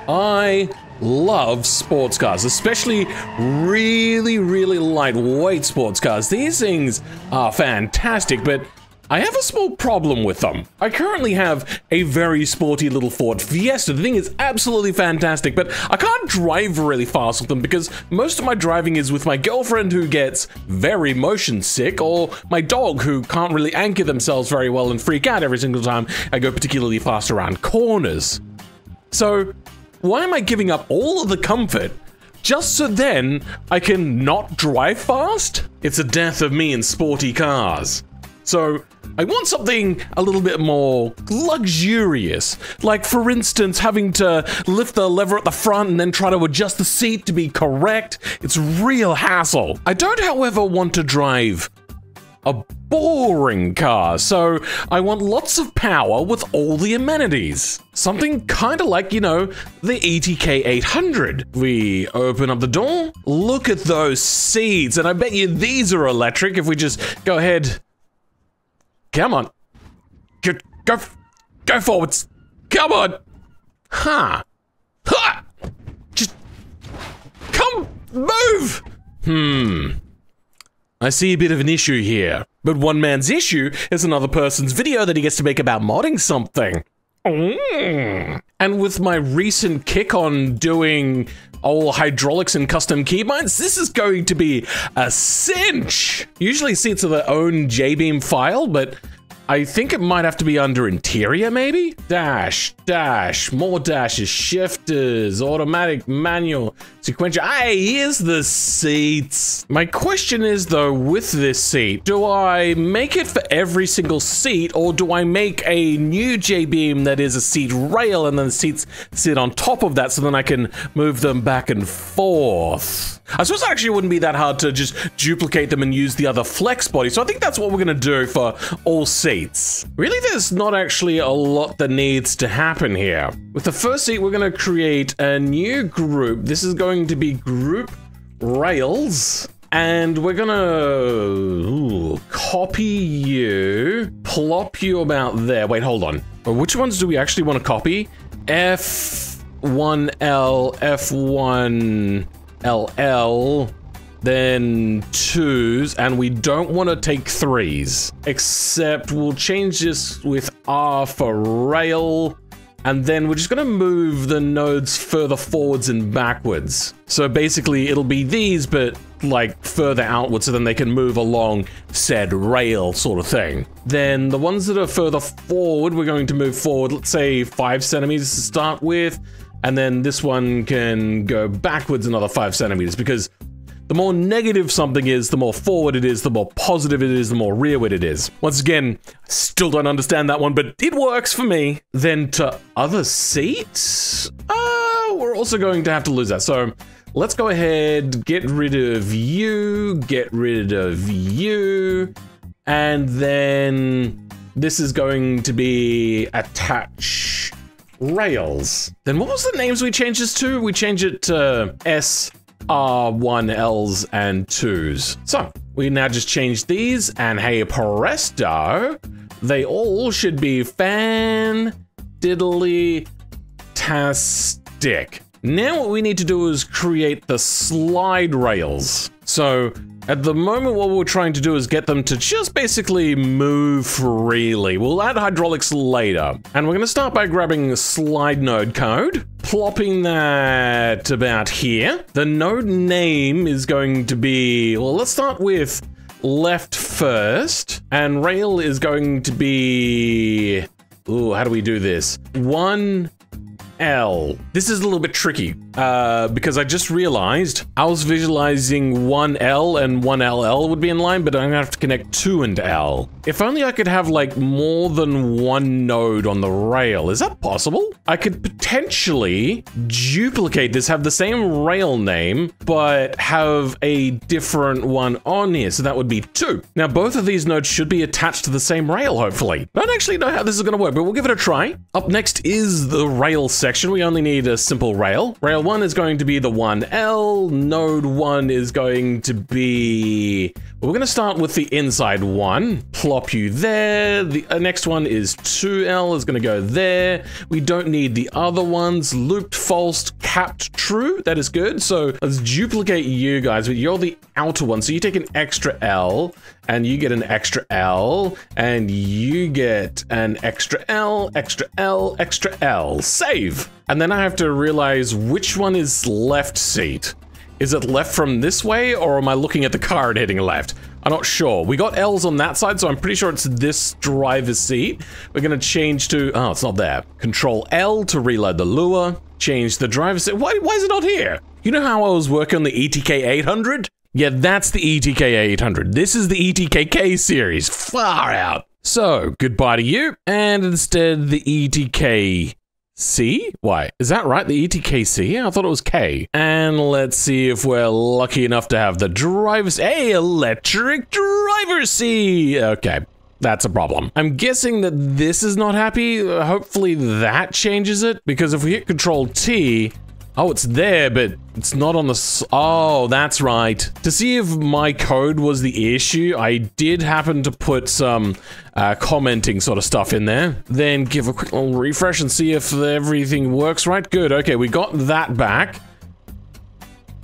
I love sports cars, especially really lightweight sports cars. These things are fantastic, but I have a small problem with them. I currently have a very sporty little Ford Fiesta. The thing is absolutely fantastic, but I can't drive really fast with them because most of my driving is with my girlfriend who gets very motion sick, or my dog who can't really anchor themselves very well and freak out every single time I go particularly fast around corners. So why am I giving up all of the comfort just so then I can not drive fast? It's a death of me in sporty cars. So I want something a little bit more luxurious, like for instance having to lift the lever at the front and then try to adjust the seat to be correct. It's real hassle. I don't, however, want to drive a boring car, so I want lots of power with all the amenities. Something kind of like, you know, the ETK 800. We open up the door, look at those seats, and I bet you these are electric if we just go ahead. Come on. Go forwards. Come on. Ha. Just come, move. I see a bit of an issue here. But one man's issue is another person's video that he gets to make about modding something. And with my recent kick on doing all hydraulics and custom keybinds, this is going to be a cinch. Usually seats are their own JBeam file, but I think it might have to be under interior, maybe? Dash, more dashes, shifters, automatic, manual, sequential. Hey, here's the seats. My question is though, with this seat, do I make it for every single seat, or do I make a new J-beam that is a seat rail and then the seats sit on top of that so then I can move them back and forth? I suppose it actually wouldn't be that hard to just duplicate them and use the other flex body, so I think that's what we're gonna do for all seats. Really, there's not actually a lot that needs to happen here. With the first seat, we're gonna create a new group. This is going to be group rails, and we're gonna copy you, plop you about there. Wait, hold on. Which ones do we actually want to copy? F1L, F1LL, then 2s, and we don't want to take 3s. Except we'll change this with R for rail, and then we're just gonna move the nodes further forwards and backwards. So basically it'll be these, but like further outwards, so then they can move along said rail sort of thing. Then the ones that are further forward, we're going to move forward, let's say 5 centimeters to start with, and then this one can go backwards another 5 centimeters, because the more negative something is, the more forward it is, the more positive it is, the more rearward it is. Once again, still don't understand that one, but it works for me. Then to other seats, we're also going to have to lose that. So let's go ahead, get rid of you, and then this is going to be attach rails. Then what was the names we changed this to? We changed it to R1Ls and 2s. So we now just change these, and hey presto, they all should be fan-diddly-tastic. Now what we need to do is create the slide rails. So at the moment, what we're trying to do is get them to just basically move freely. We'll add hydraulics later. And we're gonna start by grabbing slide node code, plopping that about here. The node name is going to be, well, let's start with left first. And rail is going to be, ooh, how do we do this? 1L. This is a little bit tricky because I just realized I was visualizing 1L and 1LL would be in line, but I'm gonna have to connect 2 and L. If only I could have like more than one node on the rail. Is that possible? I could potentially duplicate this, have the same rail name, but have a different one on here. So that would be 2. Now both of these nodes should be attached to the same rail, hopefully. I don't actually know how this is gonna work, but we'll give it a try. Up next is the rail section. section, we only need a simple rail. Rail 1 is going to be the 1L. Node 1 is going to be... Well, we're going to start with the inside one. Plop you there. The next one is 2L is going to go there. We don't need the other ones. Looped, false, capped, true. That is good. So let's duplicate you guys, but you're the outer one. So you take an extra L, and you get an extra L, and you get an extra L, extra L, extra L. Save. And then I have to realize which one is left seat. Is it left from this way, or am I looking at the car and hitting left? I'm not sure. We got L's on that side, so I'm pretty sure it's this driver's seat. We're gonna change to, oh, it's not there. Control L to reload the lure. Change the driver's seat. Why is it not here? You know how I was working on the ETK 800? Yeah, that's the ETK 800. This is the ETKK series. Far out. So, goodbye to you, and instead the ETK C? Why? Is that right? The ETKC? I thought it was K. And let's see if we're lucky enough to have the driver's... Hey, electric driver's seat! Okay, that's a problem. I'm guessing that this is not happy. Hopefully that changes it, because if we hit Control T... Oh, it's there, but it's not on the... Oh, that's right. To see if my code was the issue, I did happen to put some commenting sort of stuff in there. Then give a quick little refresh and see if everything works right. Good, okay, we got that back.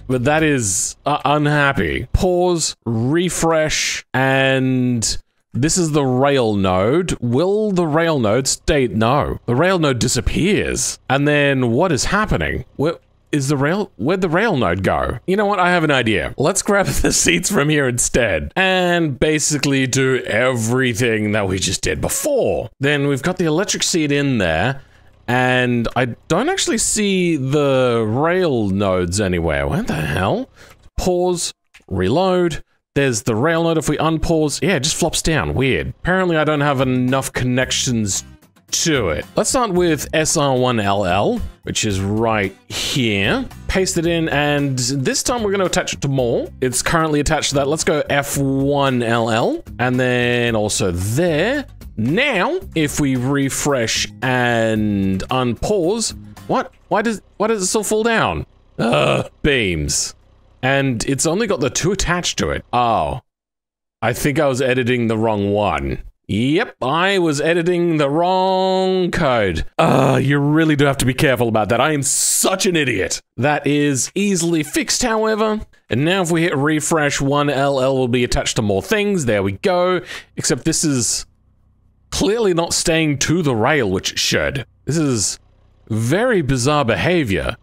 But that is unhappy. Pause, refresh, and... This is the rail node. Will the rail node state no? The rail node disappears. And then what is happening? Where'd the rail node go? You know what? I have an idea. Let's grab the seats from here instead and basically do everything that we just did before. Then we've got the electric seat in there, and I don't actually see the rail nodes anywhere. Where the hell? Pause, reload. There's the rail node. If we unpause, yeah, it just flops down. Weird. Apparently I don't have enough connections to it. Let's start with SR1LL, which is right here. Paste it in, and this time we're going to attach it to more. It's currently attached to that. Let's go F1LL, and then also there. Now, if we refresh and unpause, what? Why does it still fall down? Beams. And it's only got the 2 attached to it. Oh, I think I was editing the wrong one. Yep, I was editing the wrong code. You really do have to be careful about that. I am such an idiot. That is easily fixed, however. And now if we hit refresh, 1LL will be attached to more things. There we go. Except this is clearly not staying to the rail, which it should. This is very bizarre behavior.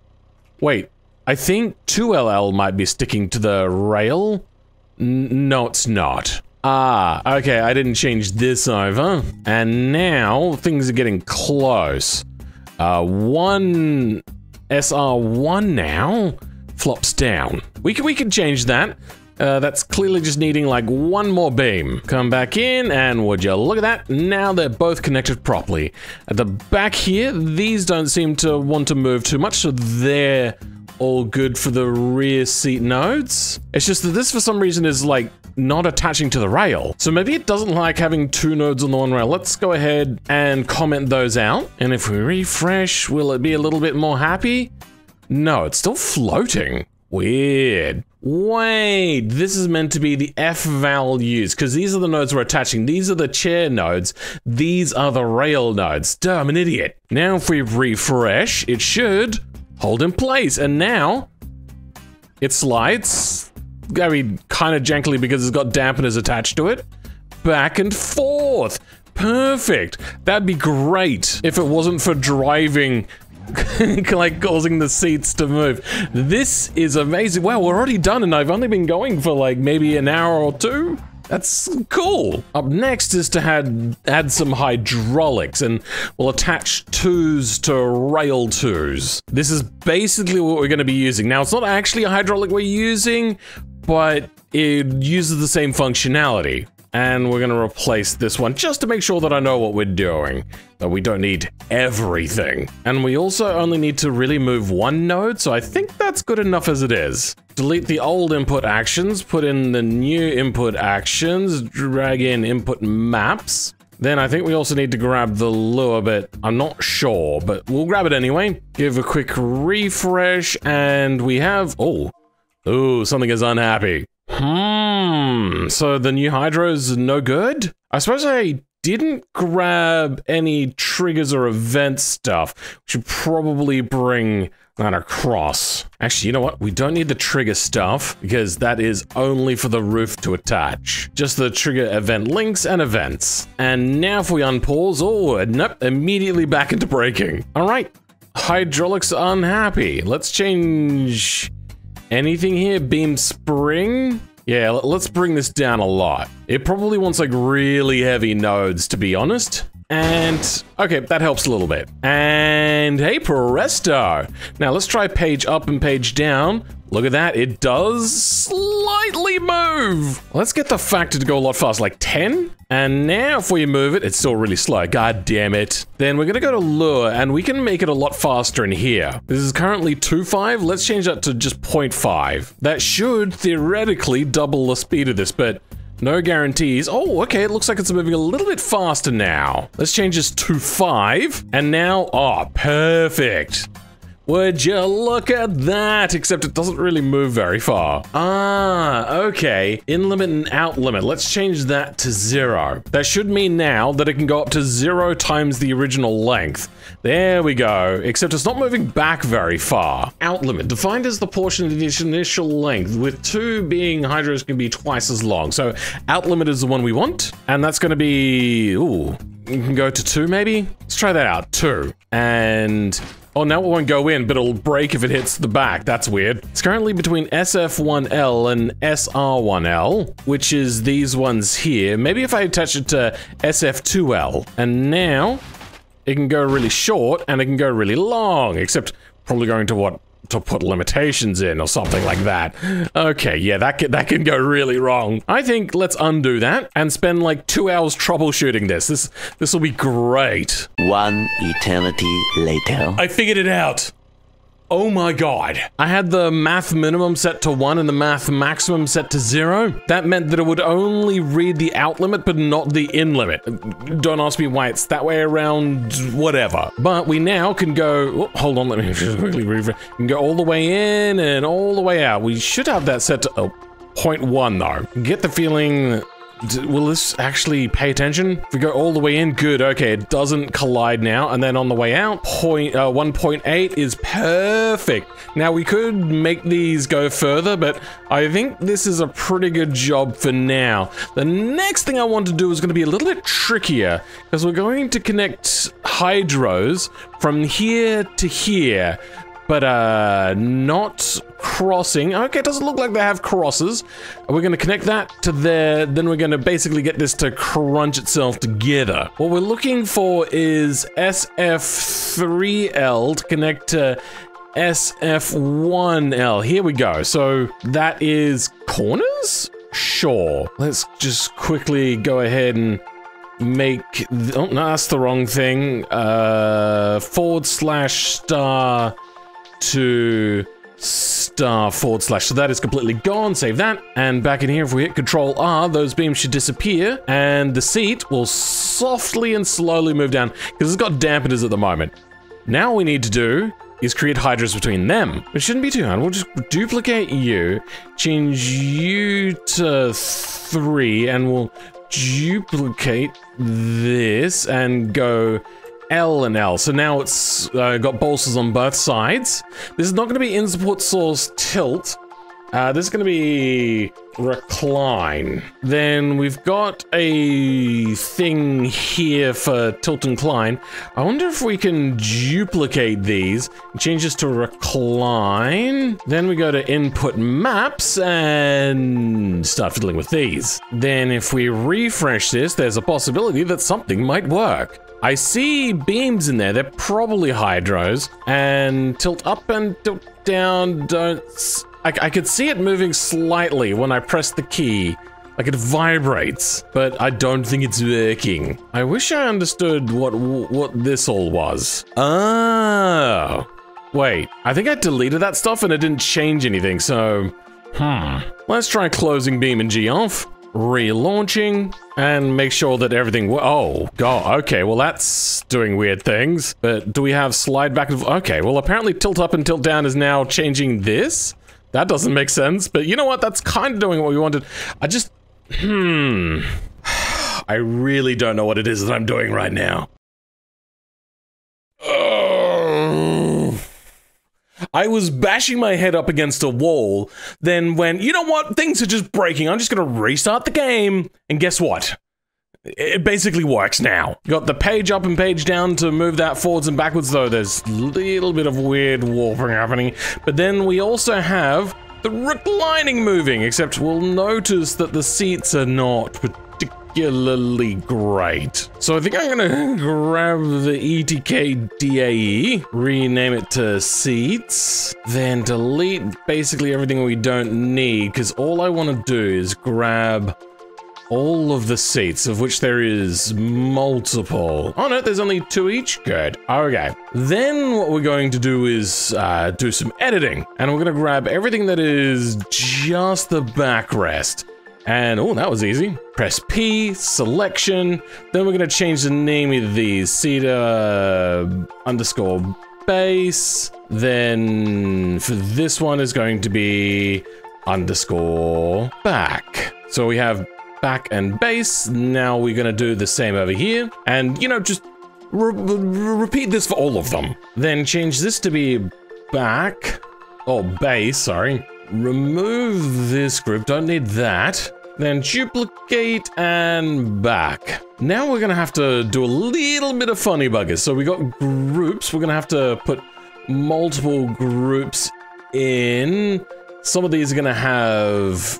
Wait. I think 2LL might be sticking to the rail. No, it's not. Ah, okay, I didn't change this over. And now things are getting close. 1 SR1 now flops down. We can change that. That's clearly just needing like one more beam. Come back in, and would you look at that? Now they're both connected properly. At the back here, these don't seem to want to move too much, so they're all good for the rear seat nodes. It's just that this for some reason is like not attaching to the rail. So maybe it doesn't like having 2 nodes on the one rail. Let's go ahead and comment those out. And if we refresh, will it be a little bit more happy? No, it's still floating. Weird. Wait, this is meant to be the F values, because these are the nodes we're attaching. These are the chair nodes. These are the rail nodes. Duh, I'm an idiot. Now if we refresh, it should hold in place, and now it slides. I mean, kind of jankily because it's got dampeners attached to it. Back and forth. Perfect. That'd be great if it wasn't for driving, like causing the seats to move. This is amazing. Wow, we're already done, and I've only been going for like maybe an hour or 2. That's cool. Up next is to add some hydraulics, and we'll attach 2s to rail 2s. This is basically what we're going to be using. Now, it's not actually a hydraulic we're using, but it uses the same functionality. And we're going to replace this one just to make sure that I know what we're doing. But we don't need everything. And we also only need to really move 1 node, so I think that's good enough as it is. Delete the old input actions, put in the new input actions, drag in input maps. Then I think we also need to grab the lure, but I'm not sure, but we'll grab it anyway. Give a quick refresh, and we have, oh, something is unhappy. So the new hydro's no good? I suppose I didn't grab any triggers or event stuff. We should probably bring that across. Actually, you know what? We don't need the trigger stuff because that is only for the roof to attach. Just the trigger event links and events. And now if we unpause, oh, nope, immediately back into braking. All right, hydraulics unhappy. Let's change anything here. Beam spring. Yeah, let's bring this down a lot. It probably wants like really heavy nodes, to be honest. And, okay, that helps a little bit. And, hey, presto! Now, let's try page up and page down. Look at that, it does slightly move. Let's get the factor to go a lot faster, like 10. And now if we move it, it's still really slow, god damn it. Then we're gonna go to lure, and we can make it a lot faster in here. This is currently 2.5, let's change that to just 0.5. That should theoretically double the speed of this, but no guarantees. Oh, okay, it looks like it's moving a little bit faster now. Let's change this to 5, and now, oh, perfect. Would you look at that? Except it doesn't really move very far. Ah, okay. In limit and out limit. Let's change that to 0. That should mean now that it can go up to 0 times the original length. There we go. Except it's not moving back very far. Out limit, defined as the portion of the initial length, with 2 being hydros can be twice as long. So out limit is the one we want. And that's gonna be, ooh, you can go to 2 maybe? Let's try that out, 2. And oh, now it won't go in, but it'll break if it hits the back. That's weird. It's currently between SF1L and SR1L, which is these ones here. Maybe if I attach it to SF2L. And now it can go really short and it can go really long, except probably going to what? To put limitations in or something like that. Okay, yeah, that can go really wrong. I think let's undo that and spend like 2 hours troubleshooting this. This will be great. One eternity later. I figured it out. Oh my god. I had the math minimum set to 1 and the math maximum set to 0. That meant that it would only read the out limit, but not the in limit. Don't ask me why it's that way around, whatever. But we now can go, oh, hold on, let me just quickly refresh. We can go all the way in and all the way out. We should have that set to 0.1 though. Get the feeling, will this actually pay attention? If we go all the way in, good, okay, it doesn't collide now. And then on the way out, 1.8 is perfect. Now we could make these go further, but I think this is a pretty good job for now. The next thing I want to do is gonna be a little bit trickier, because we're going to connect hydros from here to here, but not crossing. Okay, it doesn't look like they have crosses. We're gonna connect that to there, then we're gonna basically get this to crunch itself together. What we're looking for is SF3L to connect to SF1L. Here we go. So that is corners? Sure. Let's just quickly go ahead and make, oh no, that's the wrong thing. /* to star / so that is completely gone. Save that, and back in here if we hit Control R, those beams should disappear and the seat will softly and slowly move down because it's got dampeners at the moment. Now all we need to do is create hydros between them. It shouldn't be too hard. We'll just duplicate you, change you to 3, and we'll duplicate this and go L and L. So now it's got bolsters on both sides. This is not going to be input source tilt. This is going to be recline. Then we've got a thing here for tilt and incline. I wonder if we can duplicate these and change this to recline. Then we go to input maps and start fiddling with these. Then if we refresh this, there's a possibility that something might work. I see beams in there, they're probably hydros, and tilt up and tilt down, I could see it moving slightly when I press the key, like it vibrates, but I don't think it's working. I wish I understood what this all was. Oh, wait, I think I deleted that stuff and it didn't change anything, so, let's try closing BeamNG off. relaunching, and make sure that everything, oh god, okay, well that's doing weird things. But do we have slide back and okay, well apparently tilt up and tilt down is now changing this. That doesn't make sense, but you know what, that's kind of doing what we wanted. I just, I really don't know what it is that I'm doing right now. I was bashing my head up against a wall, then when, you know what, things are just breaking, I'm just gonna restart the game, and guess what? It basically works now. Got the page up and page down to move that forwards and backwards, though there's a little bit of weird warping happening. But then we also have the reclining moving, except we'll notice that the seats are not particularly great. So I think I'm gonna grab the ETK-DAE, rename it to seats, then delete basically everything we don't need, because all I want to do is grab all of the seats, of which there is multiple. Oh no, there's only 2 each? Good. Okay. Then what we're going to do is do some editing, and we're gonna grab everything that is just the backrest. And, oh, that was easy. Press P, selection. Then we're gonna change the name of these. Cedar_ base. Then for this one is going to be _ back. So we have back and base. Now we're gonna do the same over here. And, you know, just repeat this for all of them. Then change this to be back. Oh, base, sorry. Remove this group, don't need that. Then duplicate and back. Now we're gonna have to do a little bit of funny buggers. So we got groups, we're gonna have to put multiple groups in. Some of these are gonna have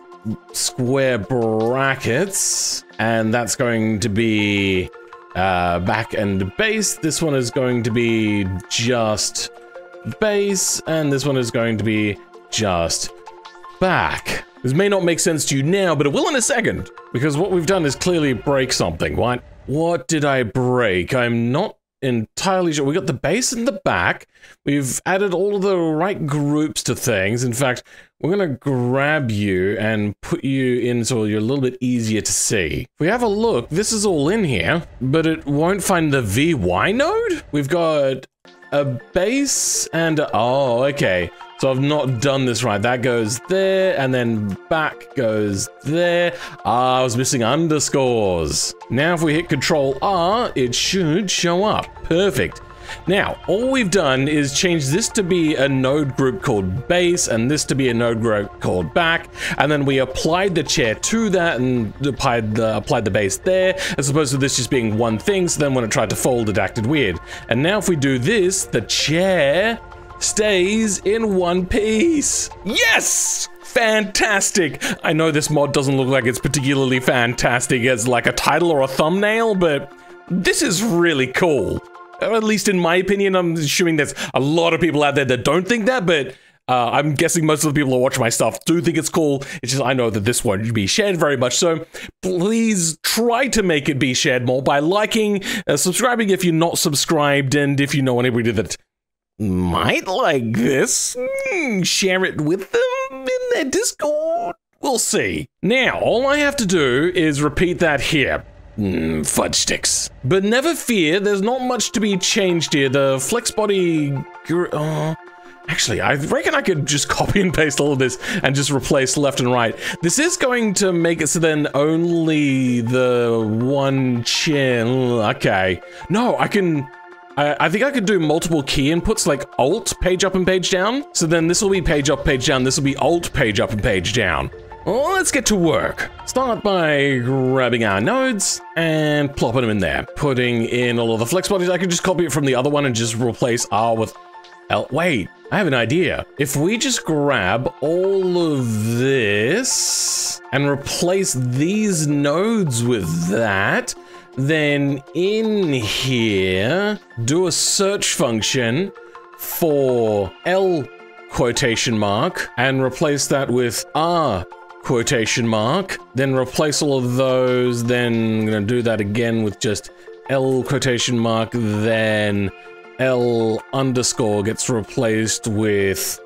square brackets, and that's going to be back and base. This one is going to be just base, and this one is going to be just back. This may not make sense to you now, but it will in a second, because what we've done is clearly break something. What did I break? I'm not entirely sure. We got the base and the back. We've added all of the right groups to things. In fact, we're gonna grab you and put you in so you're a little bit easier to see. If we have a look, this is all in here, but it won't find the VY node. We've got a base and oh, okay. So I've not done this right. That goes there, and then back goes there. Ah, I was missing underscores. Now if we hit Control R, it should show up. Perfect. Now, all we've done is change this to be a node group called base, and this to be a node group called back, and then we applied the chair to that and applied the base there, as opposed to this just being one thing, so then when it tried to fold, it acted weird. And now if we do this, the chair stays in one piece. Yes! Fantastic! I know this mod doesn't look like it's particularly fantastic as like a title or a thumbnail, but this is really cool. At least in my opinion. I'm assuming there's a lot of people out there that don't think that, but I'm guessing most of the people who watch my stuff do think it's cool. It's just I know that this won't be shared very much, so please try to make it be shared more by liking, subscribing if you're not subscribed, and if you know anybody that might like this, share it with them in their Discord. We'll see. Now, all I have to do is repeat that here. Fudge sticks. But never fear, there's not much to be changed here. The flex body... actually, I reckon I could just copy and paste all of this and just replace left and right. This is going to make it so then only the one chair... Okay. No, I can... I think I could do multiple key inputs like Alt, page up and page down. So then this will be page up, page down. This will be Alt, page up and page down. Well, let's get to work. Start by grabbing our nodes and plopping them in there. Putting in all of the flex bodies. I could just copy it from the other one and just replace R with L. Wait, I have an idea. If we just grab all of this and replace these nodes with that, then in here, do a search function for L quotation mark and replace that with R quotation mark, then replace all of those, then I'm gonna do that again with just L quotation mark, then L underscore gets replaced with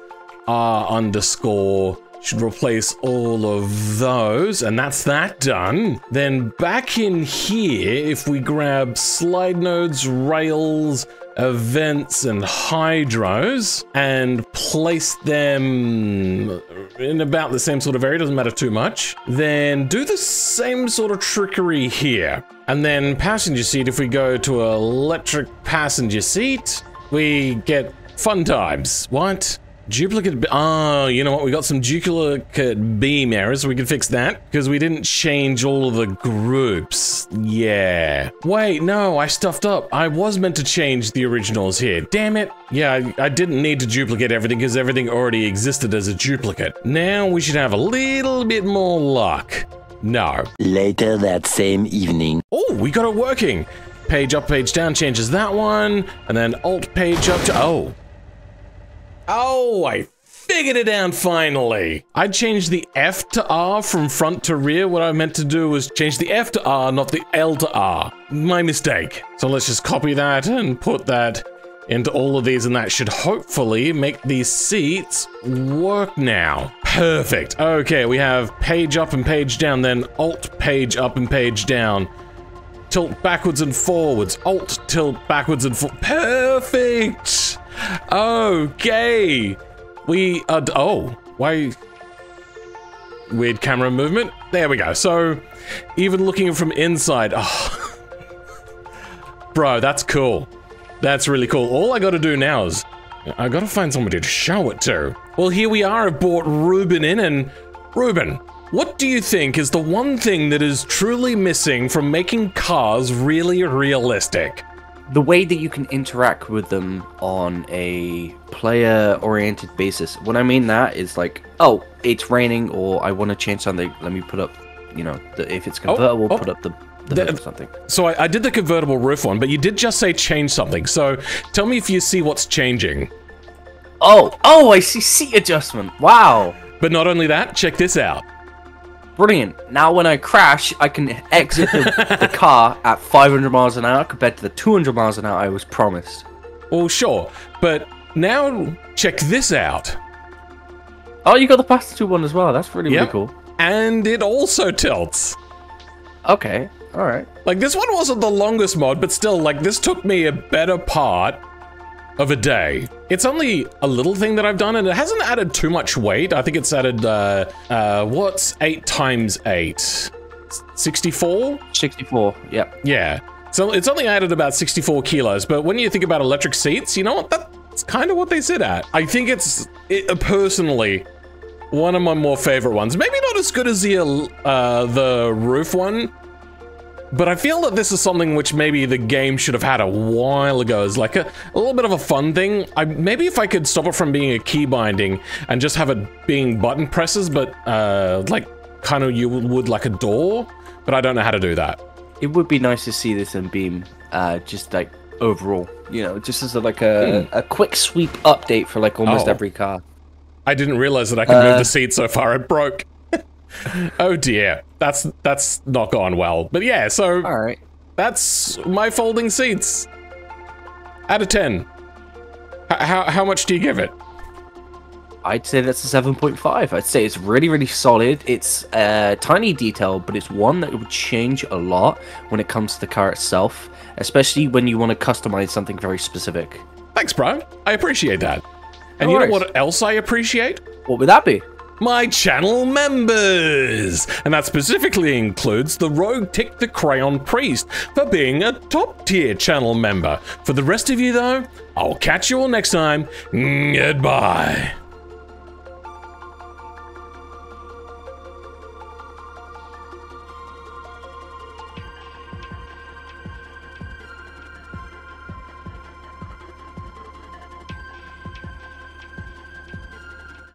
R underscore Should replace all of those, and that's that done. Then back in here, if we grab slide nodes, rails, events, and hydros, and place them in about the same sort of area, doesn't matter too much, then do the same sort of trickery here. And then passenger seat, if we go to electric passenger seat, we get fun times. What? Duplicate, oh, you know what, we got some duplicate beam errors, so we can fix that, because we didn't change all of the groups. Yeah. Wait, no, I stuffed up. I was meant to change the originals here. Damn it. Yeah, I didn't need to duplicate everything, because everything already existed as a duplicate. Now we should have a little bit more luck. No. Later that same evening. Oh, we got it working. Page up, page down changes that one, and then alt page up to, oh. Oh, I figured it out finally. I changed the F to R from front to rear. What I meant to do was change the F to R, not the L to R. My mistake. So let's just copy that and put that into all of these, and that should hopefully make these seats work now. Perfect. Okay, we have page up and page down, then alt page up and page down. Tilt backwards and forwards. Alt tilt backwards and forwards. Perfect. Okay. We are, oh, why? Weird camera movement. There we go. So, even looking from inside, oh. Bro, that's cool. That's really cool. All I gotta do now is, I gotta find somebody to show it to. Well, here we are. I've brought Ruben in, and Ruben, what do you think is the one thing that is truly missing from making cars really realistic? The way that you can interact with them on a player-oriented basis. When I mean that is like, oh, it's raining, or I want to change something. Let me put up, you know, if it's convertible, put up the hood or something. So I did the convertible roof one, but you did just say change something. So tell me if you see what's changing. Oh, I see seat adjustment. Wow. But not only that, check this out. Brilliant. Now when I crash, I can exit the car at 500 miles an hour compared to the 200 miles an hour I was promised. Well, sure. But now check this out. Oh, you got the passenger one as well. That's really cool. And it also tilts. Okay. All right. Like, this one wasn't the longest mod, but still, like, this took me a better part of a day. It's only a little thing that I've done, and it hasn't added too much weight. I think it's added, what's 8 times 8? 64? 64, yep. Yeah. So it's only added about 64 kilos, but when you think about electric seats, you know what? That's kind of what they sit at. I think it's, personally, one of my more favorite ones. Maybe not as good as the roof one, but I feel that this is something which maybe the game should have had a while ago as like a little bit of a fun thing. Maybe if I could stop it from being a key binding and just have it being button presses, but like kind of you would like a door, but I don't know how to do that. It would be nice to see this in Beam, just like overall, you know, just as like a quick sweep update for like almost every car. I didn't realize that I could move the seat so far it broke. Oh dear, that's not gone well. But yeah, so all right, that's my folding seats. Out of 10, how much do you give it? I'd say that's a 7.5. I'd say it's really, really solid. It's a tiny detail, but it's one that would change a lot when it comes to the car itself, especially when you want to customize something very specific. Thanks, bro. I appreciate that. And you know what else I appreciate? What would that be? My channel members! And that specifically includes the Rogue Tick the Crayon Priest for being a top tier channel member. For the rest of you though, I'll catch you all next time. Goodbye.